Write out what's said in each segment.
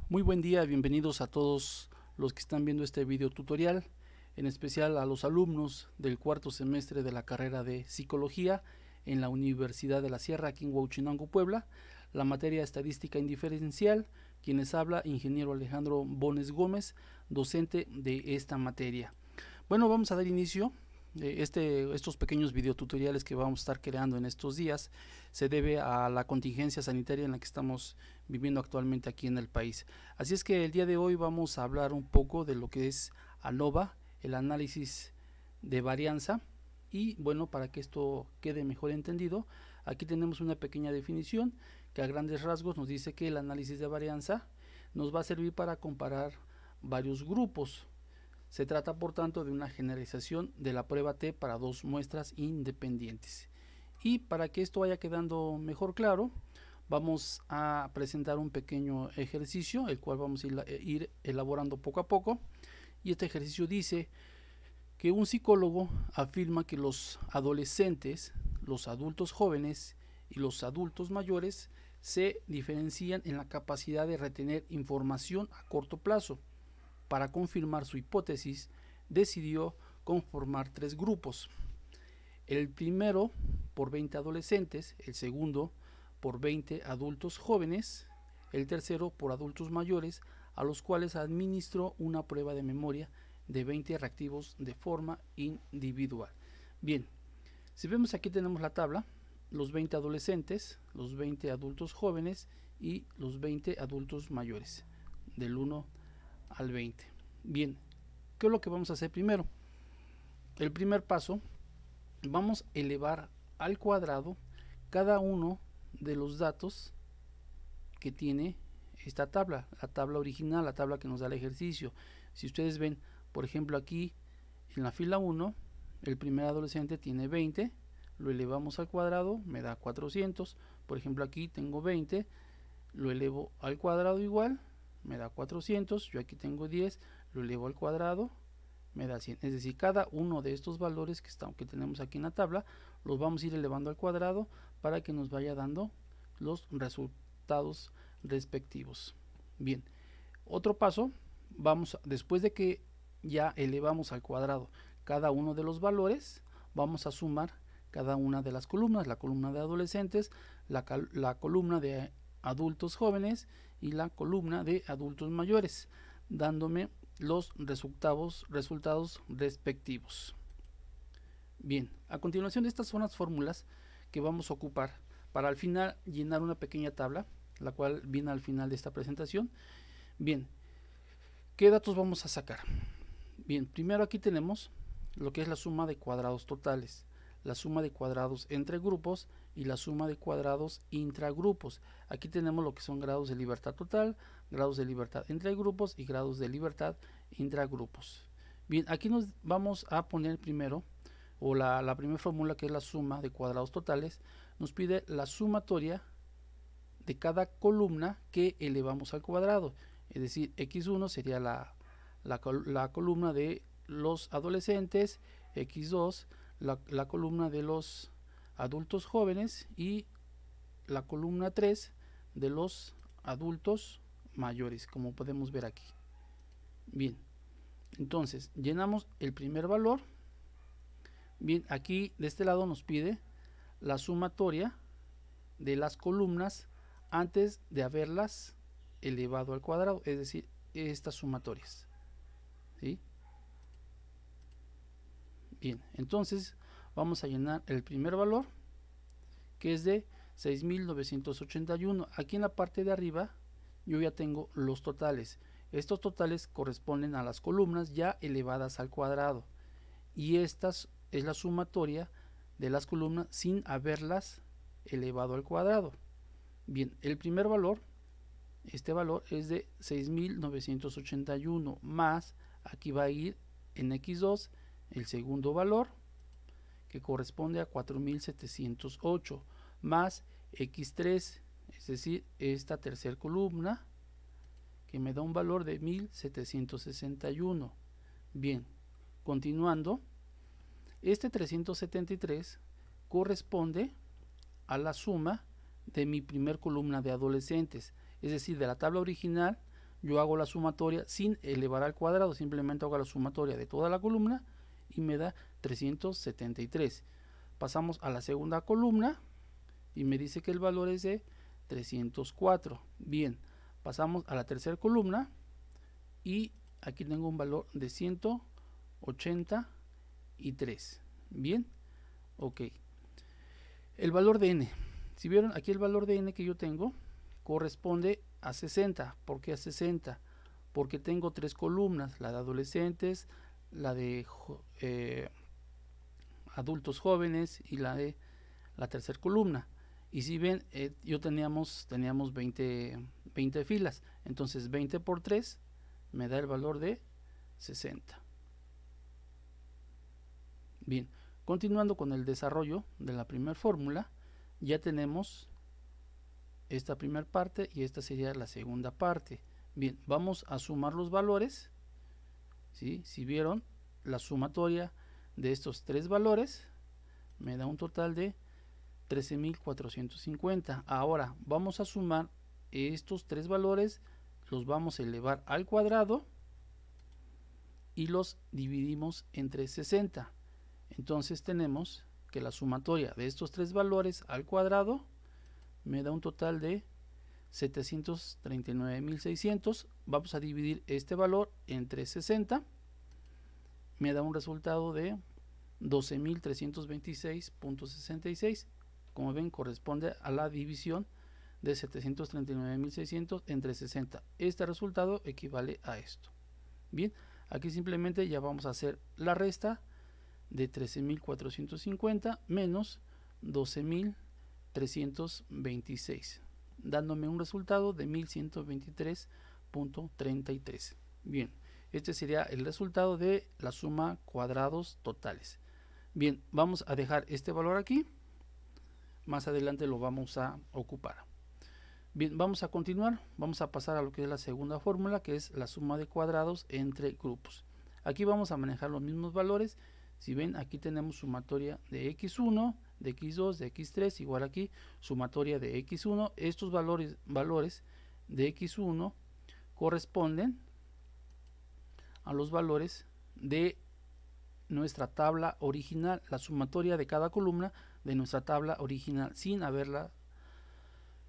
Muy buen día, bienvenidos a todos los que están viendo este video tutorial, en especial a los alumnos del cuarto semestre de la carrera de Psicología en la Universidad de la Sierra, aquí en Huauchinango, Puebla, la materia Estadística Indiferencial. Quienes habla, ingeniero Alejandro Bones Gómez, docente de esta materia. Bueno, vamos a dar inicio. Estos pequeños videotutoriales que vamos a estar creando en estos días se debe a la contingencia sanitaria en la que estamos viviendo actualmente aquí en el país. Así es que el día de hoy vamos a hablar un poco de lo que es ANOVA, el análisis de varianza. Y bueno, para que esto quede mejor entendido, aquí tenemos una pequeña definición que a grandes rasgos nos dice que el análisis de varianza nos va a servir para comparar varios grupos. Se trata, por tanto, de una generalización de la prueba T para dos muestras independientes. Y para que esto vaya quedando mejor claro, vamos a presentar un pequeño ejercicio, el cual vamos a ir elaborando poco a poco. Y este ejercicio dice que un psicólogo afirma que los adolescentes, los adultos jóvenes y los adultos mayores se diferencian en la capacidad de retener información a corto plazo. Para confirmar su hipótesis, decidió conformar tres grupos. El primero por 20 adolescentes, el segundo por 20 adultos jóvenes, el tercero por adultos mayores, a los cuales administró una prueba de memoria de 20 reactivos de forma individual. Bien, si vemos aquí tenemos la tabla, los 20 adolescentes, los 20 adultos jóvenes y los 20 adultos mayores, del 1 al 20. Bien, ¿qué es lo que vamos a hacer primero? El primer paso, vamos a elevar al cuadrado cada uno de los datos que tiene esta tabla, la tabla original, la tabla que nos da el ejercicio. Si ustedes ven, por ejemplo, aquí en la fila 1, el primer adolescente tiene 20, lo elevamos al cuadrado, me da 400. Por ejemplo, aquí tengo 20, lo elevo al cuadrado igual, me da 400. Yo aquí tengo 10, lo elevo al cuadrado, me da 100. Es decir, cada uno de estos valores que tenemos aquí en la tabla los vamos a ir elevando al cuadrado para que nos vaya dando los resultados respectivos. Bien, otro paso, después de que ya elevamos al cuadrado cada uno de los valores, vamos a sumar cada una de las columnas, la columna de adolescentes, la columna de adultos jóvenes y la columna de adultos mayores, dándome los resultados respectivos. Bien, a continuación estas son las fórmulas que vamos a ocupar para al final llenar una pequeña tabla, la cual viene al final de esta presentación. Bien, ¿qué datos vamos a sacar? Bien, primero aquí tenemos lo que es la suma de cuadrados totales, la suma de cuadrados entre grupos y la suma de cuadrados intragrupos. Aquí tenemos lo que son grados de libertad total, grados de libertad entre grupos y grados de libertad intragrupos. Bien, aquí nos vamos a poner primero, o la primera fórmula, que es la suma de cuadrados totales, nos pide la sumatoria de cada columna que elevamos al cuadrado. Es decir, x1 sería la columna de los adolescentes, x2 la columna de los adultos jóvenes y la columna 3 de los adultos mayores, como podemos ver aquí. Bien, entonces llenamos el primer valor. Bien, aquí de este lado nos pide la sumatoria de las columnas antes de haberlas elevado al cuadrado, es decir, estas sumatorias. ¿Sí? Bien, entonces vamos a llenar el primer valor, que es de 6.981. Aquí en la parte de arriba yo ya tengo los totales. Estos totales corresponden a las columnas ya elevadas al cuadrado, y esta es la sumatoria de las columnas sin haberlas elevado al cuadrado. Bien, el primer valor, este valor es de 6.981 más, aquí va a ir en x2 el segundo valor, que corresponde a 4.708, más x3, es decir, esta tercera columna, que me da un valor de 1.761. Bien, continuando, este 373 corresponde a la suma de mi primer columna de adolescentes. Es decir, de la tabla original yo hago la sumatoria sin elevar al cuadrado, simplemente hago la sumatoria de toda la columna y me da 373. Pasamos a la segunda columna y me dice que el valor es de 304. Bien, pasamos a la tercera columna y aquí tengo un valor de 183. Bien, ok. El valor de n, si vieron aquí el valor de n que yo tengo corresponde a 60. ¿Por qué a 60? Porque tengo tres columnas, la de adolescentes, la de adultos jóvenes y la de la tercera columna. Y si ven, yo teníamos 20 filas, entonces 20 por 3 me da el valor de 60. Bien, continuando con el desarrollo de la primera fórmula, ya tenemos esta primera parte y esta sería la segunda parte. Bien, vamos a sumar los valores. ¿Sí? Si vieron, la sumatoria de estos tres valores me da un total de 13.450. Ahora vamos a sumar estos tres valores, los vamos a elevar al cuadrado y los dividimos entre 60. Entonces tenemos que la sumatoria de estos tres valores al cuadrado me da un total de 739.600. Vamos a dividir este valor entre 60. Me da un resultado de 12.326.66. Como ven, corresponde a la división de 739.600 entre 60. Este resultado equivale a esto. Bien, aquí simplemente ya vamos a hacer la resta de 13.450 menos 12.326, dándome un resultado de 1.123.33. Bien, este sería el resultado de la suma cuadrados totales. Bien, vamos a dejar este valor aquí. Más adelante lo vamos a ocupar. Bien, vamos a continuar. Vamos a pasar a lo que es la segunda fórmula, que es la suma de cuadrados entre grupos. Aquí vamos a manejar los mismos valores. Si ven, aquí tenemos sumatoria de x1, de x2, de x3, igual aquí sumatoria de x1. Estos valores de x1 corresponden a los valores de nuestra tabla original, la sumatoria de cada columna de nuestra tabla original, sin haberla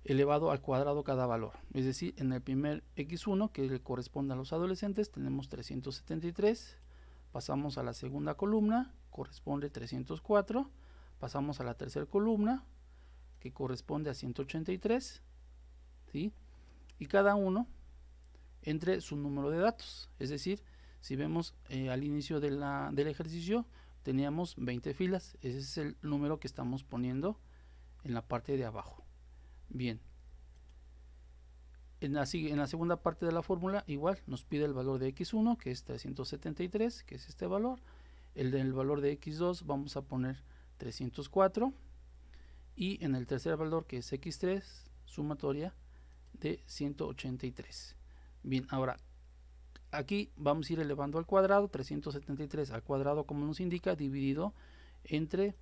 elevado al cuadrado cada valor. Es decir, en el primer x1, que le corresponde a los adolescentes, tenemos 373. Pasamos a la segunda columna, corresponde 304. Pasamos a la tercera columna, que corresponde a 183. ¿Sí? Y cada uno entre su número de datos. Es decir, si vemos al inicio del ejercicio, teníamos 20 filas. Ese es el número que estamos poniendo en la parte de abajo. Bien. En la segunda parte de la fórmula, igual nos pide el valor de x1, que es 373, que es este valor. El del valor de x2 vamos a poner 304. Y en el tercer valor, que es x3, sumatoria de 183. Bien, ahora aquí vamos a ir elevando al cuadrado, 373 al cuadrado como nos indica, dividido entre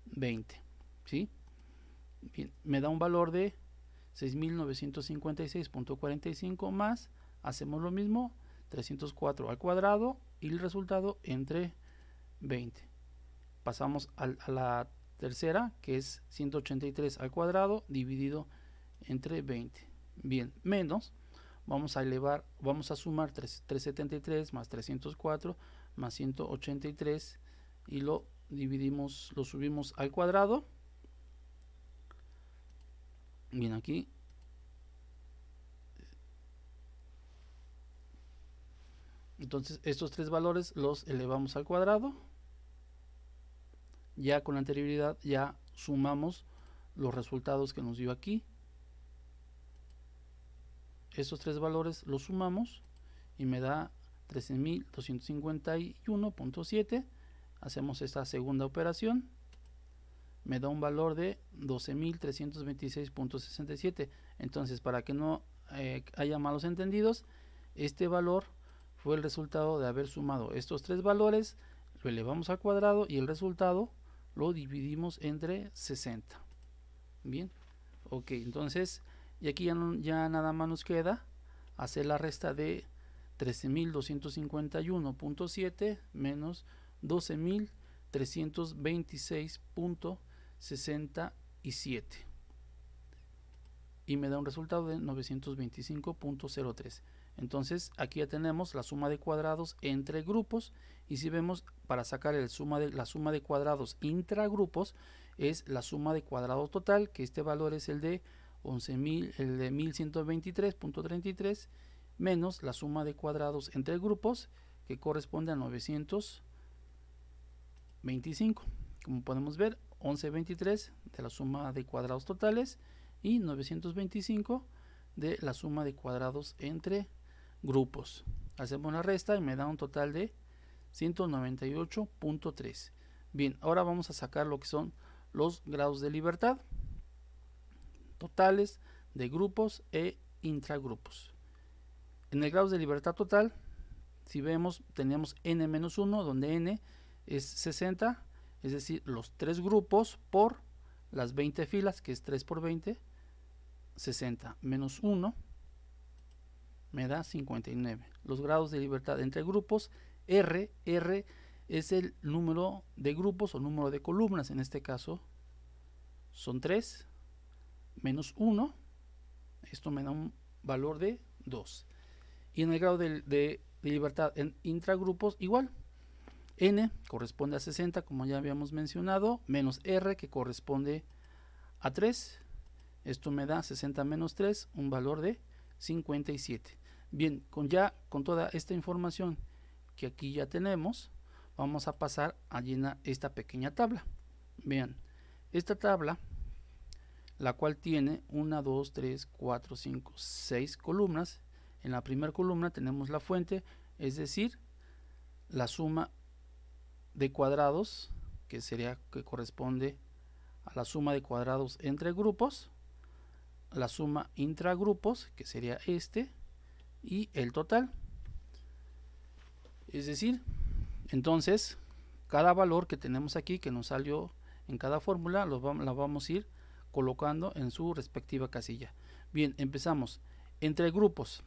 20. ¿Sí? Bien, me da un valor de 6.956.45 más, hacemos lo mismo, 304 al cuadrado y el resultado entre 20. Pasamos a la tercera, que es 183 al cuadrado dividido entre 20. Bien, menos, vamos a sumar 373 más 304 más 183 y lo subimos al cuadrado. Bien, aquí entonces estos tres valores los elevamos al cuadrado. Ya con anterioridad ya sumamos los resultados que nos dio aquí. Estos tres valores los sumamos y me da 13.251.7. Hacemos esta segunda operación, me da un valor de 12.326.67. entonces, para que no haya malos entendidos, este valor fue el resultado de haber sumado estos tres valores, lo elevamos al cuadrado y el resultado lo dividimos entre 60. Bien, ok, entonces, y aquí ya nada más nos queda hacer la resta de 13.251.7 menos 12.326.67 y me da un resultado de 925.03. Entonces aquí ya tenemos la suma de cuadrados entre grupos, y si vemos, para sacar la suma de cuadrados intragrupos es la suma de cuadrados total, que este valor es el de 11.123.33 menos la suma de cuadrados entre grupos, que corresponde a 925. Como podemos ver, 1123 de la suma de cuadrados totales y 925 de la suma de cuadrados entre grupos. Hacemos la resta y me da un total de 198.3. Bien, ahora vamos a sacar lo que son los grados de libertad totales de grupos e intragrupos. En el grado de libertad total, si vemos, tenemos n-1, donde n es 60, es decir, los tres grupos por las 20 filas, que es 3 por 20, 60 menos 1 me da 59. Los grados de libertad entre grupos, R es el número de grupos o número de columnas, en este caso son 3 menos 1, esto me da un valor de 2. Y en el grado de libertad en intragrupos, igual, n corresponde a 60, como ya habíamos mencionado, menos r, que corresponde a 3. Esto me da 60 menos 3, un valor de 57. Bien, con toda esta información que aquí ya tenemos, vamos a pasar a llenar esta pequeña tabla. Vean, esta tabla, la cual tiene 1, 2, 3, 4, 5, 6 columnas. En la primera columna tenemos la fuente, es decir, la suma de cuadrados, que corresponde a la suma de cuadrados entre grupos, la suma intragrupos, que sería este, y el total. Es decir, entonces, cada valor que tenemos aquí, que nos salió en cada fórmula, la vamos a ir colocando en su respectiva casilla. Bien, empezamos. Entre grupos.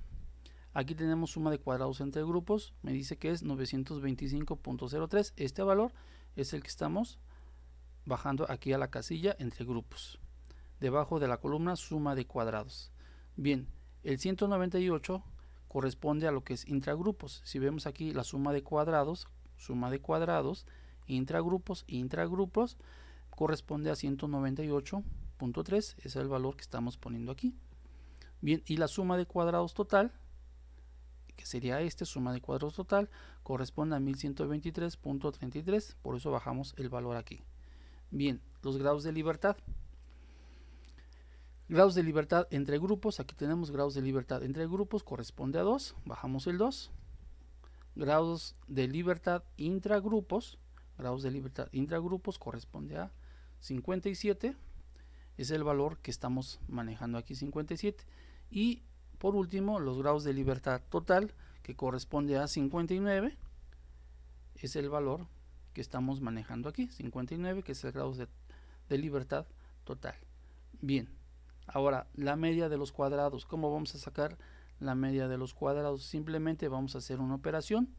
Aquí tenemos suma de cuadrados entre grupos, me dice que es 925.03. Este valor es el que estamos bajando aquí a la casilla entre grupos, debajo de la columna suma de cuadrados. Bien, el 198 corresponde a lo que es intragrupos. Si vemos aquí la suma de cuadrados, intragrupos, corresponde a 198.3, es el valor que estamos poniendo aquí. Bien, y la suma de cuadrados total, que sería suma de cuadrados total, corresponde a 1123.33, por eso bajamos el valor aquí. Bien, los grados de libertad. Grados de libertad entre grupos, aquí tenemos grados de libertad entre grupos, corresponde a 2, bajamos el 2. Grados de libertad intragrupos, corresponde a 57, es el valor que estamos manejando aquí, 57. Y por último, los grados de libertad total, que corresponde a 59, es el valor que estamos manejando aquí, 59, que es el grado de libertad total. Bien, ahora la media de los cuadrados. ¿Cómo vamos a sacar la media de los cuadrados? Simplemente vamos a hacer una operación.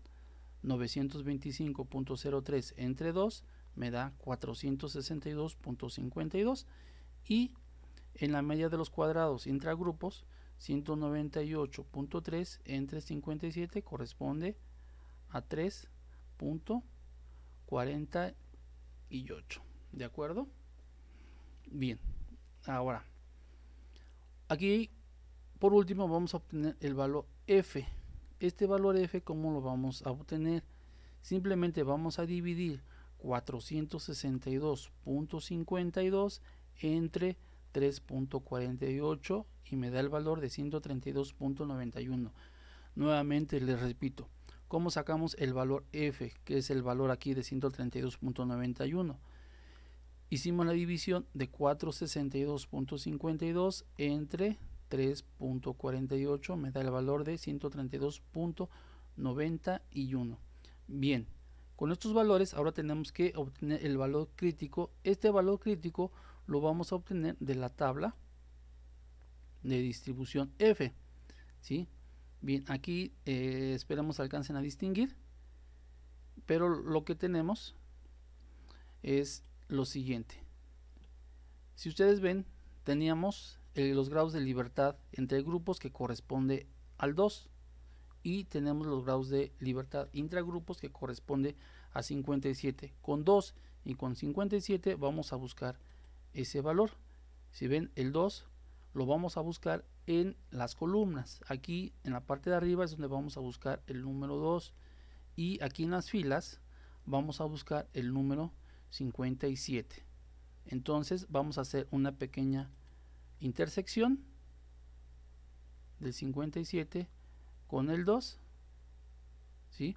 925.03 entre 2 me da 462.52, y en la media de los cuadrados intragrupos, 198.3 entre 57 corresponde a 3.48. ¿De acuerdo? Bien, ahora aquí por último vamos a obtener el valor f. Este valor f, ¿cómo lo vamos a obtener? Simplemente vamos a dividir 462.52 entre 3.48 y me da el valor de 132.91. Nuevamente les repito, ¿cómo sacamos el valor f, que es el valor aquí de 132.91? Hicimos la división de 462.52 entre 3.48, me da el valor de 132.91. Bien, con estos valores ahora tenemos que obtener el valor crítico. Este valor crítico lo vamos a obtener de la tabla de distribución F, ¿sí? Bien, aquí esperamos alcancen a distinguir, pero lo que tenemos es lo siguiente. Si ustedes ven, teníamos los grados de libertad entre grupos que corresponde al 2 y tenemos los grados de libertad intragrupos que corresponde a 57. Con 2 y con 57 vamos a buscar ese valor. Si ven, el 2 lo vamos a buscar en las columnas. Aquí en la parte de arriba es donde vamos a buscar el número 2 y aquí en las filas vamos a buscar el número 57. Entonces vamos a hacer una pequeña intersección del 57 con el 2, ¿sí?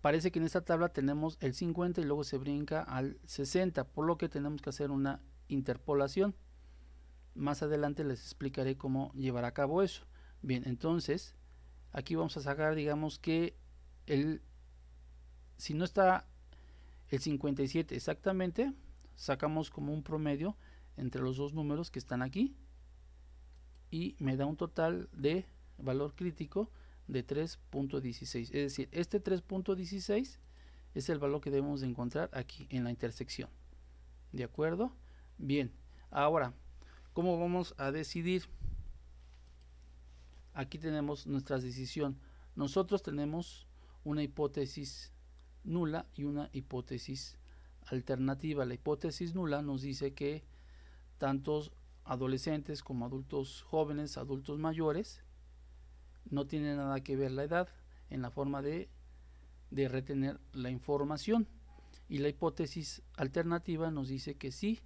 Parece que en esta tabla tenemos el 50 y luego se brinca al 60, por lo que tenemos que hacer una interpolación. Más adelante les explicaré cómo llevar a cabo eso. Bien, entonces aquí vamos a sacar, digamos que si no está el 57 exactamente, sacamos como un promedio entre los dos números que están aquí y me da un total de valor crítico de 3.16. Es decir, este 3.16 es el valor que debemos de encontrar aquí en la intersección. ¿De acuerdo? Bien, ahora, ¿cómo vamos a decidir? Aquí tenemos nuestra decisión. Nosotros tenemos una hipótesis nula y una hipótesis alternativa. La hipótesis nula nos dice que tantos adolescentes como adultos jóvenes, adultos mayores, no tiene nada que ver la edad en la forma de retener la información. Y la hipótesis alternativa nos dice que sí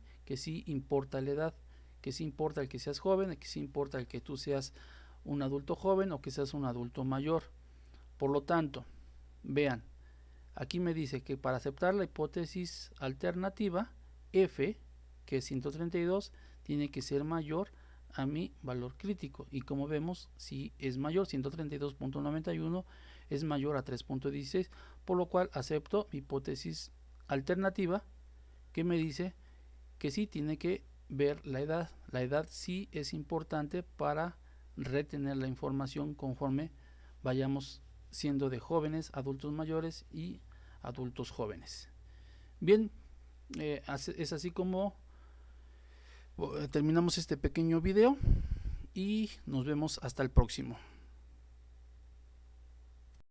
importa la edad, que sí importa el que seas joven, que sí importa el que tú seas un adulto joven o que seas un adulto mayor. Por lo tanto, vean, aquí me dice que para aceptar la hipótesis alternativa, F, que es 132, tiene que ser mayor a mi valor crítico. Y como vemos, si es mayor, 132.91 es mayor a 3.16, por lo cual acepto mi hipótesis alternativa que me dice que sí tiene que ver la edad. La edad sí es importante para retener la información conforme vayamos siendo de jóvenes, adultos mayores y adultos jóvenes. Bien, es así como terminamos este pequeño video y nos vemos hasta el próximo.